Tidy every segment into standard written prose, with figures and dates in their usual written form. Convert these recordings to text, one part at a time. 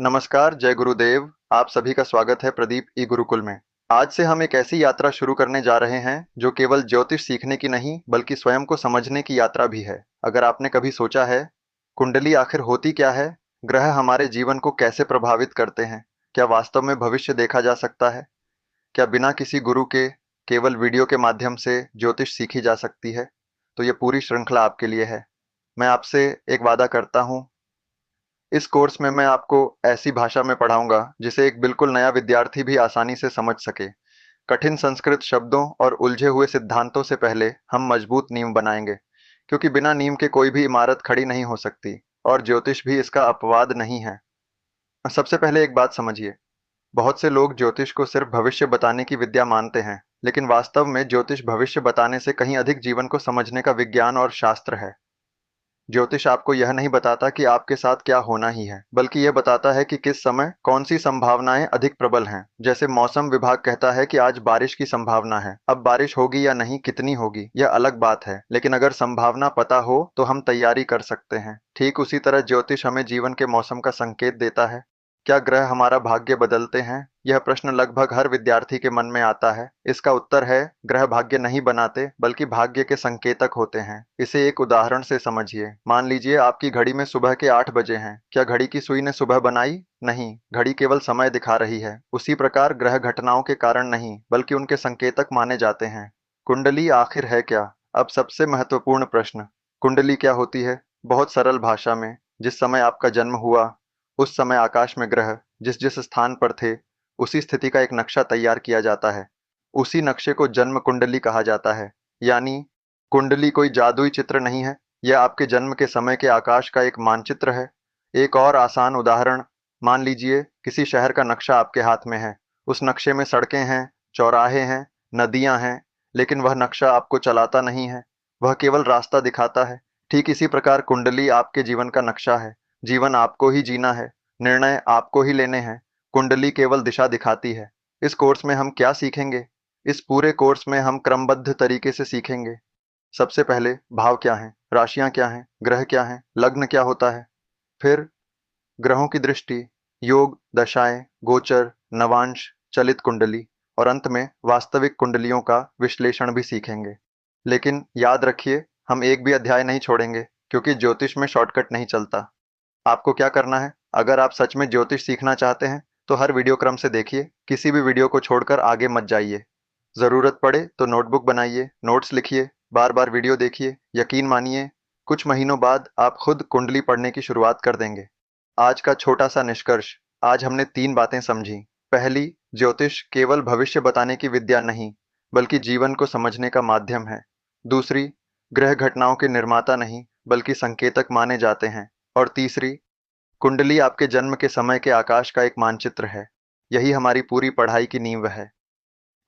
नमस्कार, जय गुरुदेव। आप सभी का स्वागत है प्रदीप ई गुरुकुल में। आज से हम एक ऐसी यात्रा शुरू करने जा रहे हैं जो केवल ज्योतिष सीखने की नहीं बल्कि स्वयं को समझने की यात्रा भी है। अगर आपने कभी सोचा है, कुंडली आखिर होती क्या है? ग्रह हमारे जीवन को कैसे प्रभावित करते हैं? क्या वास्तव में भविष्य देखा जा सकता है? क्या बिना किसी गुरु के केवल वीडियो के माध्यम से ज्योतिष सीखी जा सकती है? तो ये पूरी श्रृंखला आपके लिए है। मैं आपसे एक वादा करता हूँ, इस कोर्स में मैं आपको ऐसी भाषा में पढ़ाऊंगा जिसे एक बिल्कुल नया विद्यार्थी भी आसानी से समझ सके। कठिन संस्कृत शब्दों और उलझे हुए सिद्धांतों से पहले हम मजबूत नींव बनाएंगे, क्योंकि बिना नींव के कोई भी इमारत खड़ी नहीं हो सकती और ज्योतिष भी इसका अपवाद नहीं है। सबसे पहले एक बात समझिए, बहुत से लोग ज्योतिष को सिर्फ भविष्य बताने की विद्या मानते हैं, लेकिन वास्तव में ज्योतिष भविष्य बताने से कहीं अधिक जीवन को समझने का विज्ञान और शास्त्र है। ज्योतिष आपको यह नहीं बताता कि आपके साथ क्या होना ही है, बल्कि यह बताता है कि किस समय कौन सी संभावनाएं अधिक प्रबल हैं। जैसे मौसम विभाग कहता है कि आज बारिश की संभावना है। अब बारिश होगी या नहीं, कितनी होगी, यह अलग बात है, लेकिन अगर संभावना पता हो तो हम तैयारी कर सकते हैं। ठीक उसी तरह ज्योतिष हमें जीवन के मौसम का संकेत देता है। क्या ग्रह हमारा भाग्य बदलते हैं? यह प्रश्न लगभग हर विद्यार्थी के मन में आता है। इसका उत्तर है, ग्रह भाग्य नहीं बनाते बल्कि भाग्य के संकेतक होते हैं। इसे एक उदाहरण से समझिए। मान लीजिए आपकी घड़ी में सुबह के 8 बजे हैं। क्या घड़ी की सुई ने सुबह बनाई? नहीं, घड़ी केवल समय दिखा रही है। उसी प्रकार ग्रह घटनाओं के कारण नहीं बल्कि उनके संकेतक माने जाते हैं। कुंडली आखिर है क्या? अब सबसे महत्वपूर्ण प्रश्न, कुंडली क्या होती है? बहुत सरल भाषा में, जिस समय आपका जन्म हुआ उस समय आकाश में ग्रह जिस जिस स्थान पर थे उसी स्थिति का एक नक्शा तैयार किया जाता है। उसी नक्शे को जन्म कुंडली कहा जाता है। यानी कुंडली कोई जादुई चित्र नहीं है, यह आपके जन्म के समय के आकाश का एक मानचित्र है। एक और आसान उदाहरण, मान लीजिए किसी शहर का नक्शा आपके हाथ में है। उस नक्शे में सड़कें हैं, चौराहे हैं, नदियां हैं, लेकिन वह नक्शा आपको चलाता नहीं है, वह केवल रास्ता दिखाता है। ठीक इसी प्रकार कुंडली आपके जीवन का नक्शा है। जीवन आपको ही जीना है, निर्णय आपको ही लेने हैं। कुंडली केवल दिशा दिखाती है। इस कोर्स में हम क्या सीखेंगे? इस पूरे कोर्स में हम क्रमबद्ध तरीके से सीखेंगे। सबसे पहले भाव क्या हैं, राशियां क्या हैं, ग्रह क्या हैं, लग्न क्या होता है। फिर ग्रहों की दृष्टि, योग, दशाएं, गोचर, नवांश, चलित कुंडली और अंत में वास्तविक कुंडलियों का विश्लेषण भी सीखेंगे। लेकिन याद रखिए, हम एक भी अध्याय नहीं छोड़ेंगे, क्योंकि ज्योतिष में शॉर्टकट नहीं चलता। आपको क्या करना है? अगर आप सच में ज्योतिष सीखना चाहते हैं तो हर वीडियो क्रम से देखिए, किसी भी वीडियो को छोड़कर आगे मत जाइए। ज़रूरत पड़े तो नोटबुक बनाइए, नोट्स लिखिए, बार बार वीडियो देखिए। यकीन मानिए, कुछ महीनों बाद आप खुद कुंडली पढ़ने की शुरुआत कर देंगे। आज का छोटा सा निष्कर्ष, आज हमने 3 बातें समझी। पहली, ज्योतिष केवल भविष्य बताने की विद्या नहीं बल्कि जीवन को समझने का माध्यम है। दूसरी, ग्रह घटनाओं के निर्माता नहीं बल्कि संकेतक माने जाते हैं। और तीसरी, कुंडली आपके जन्म के समय के आकाश का एक मानचित्र है। यही हमारी पूरी पढ़ाई की नींव है।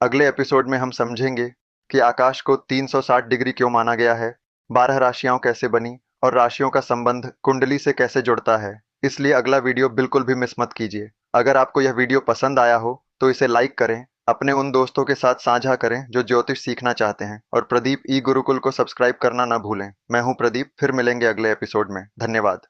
अगले एपिसोड में हम समझेंगे कि आकाश को 360 डिग्री क्यों माना गया है, 12 राशियां कैसे बनी और राशियों का संबंध कुंडली से कैसे जुड़ता है। इसलिए अगला वीडियो बिल्कुल भी मिस मत कीजिए। अगर आपको यह वीडियो पसंद आया हो तो इसे लाइक करें, अपने उन दोस्तों के साथ साझा करें जो ज्योतिष सीखना चाहते हैं, और प्रदीप ई गुरुकुल को सब्सक्राइब करना न भूलें। मैं हूं प्रदीप, फिर मिलेंगे अगले एपिसोड में। धन्यवाद।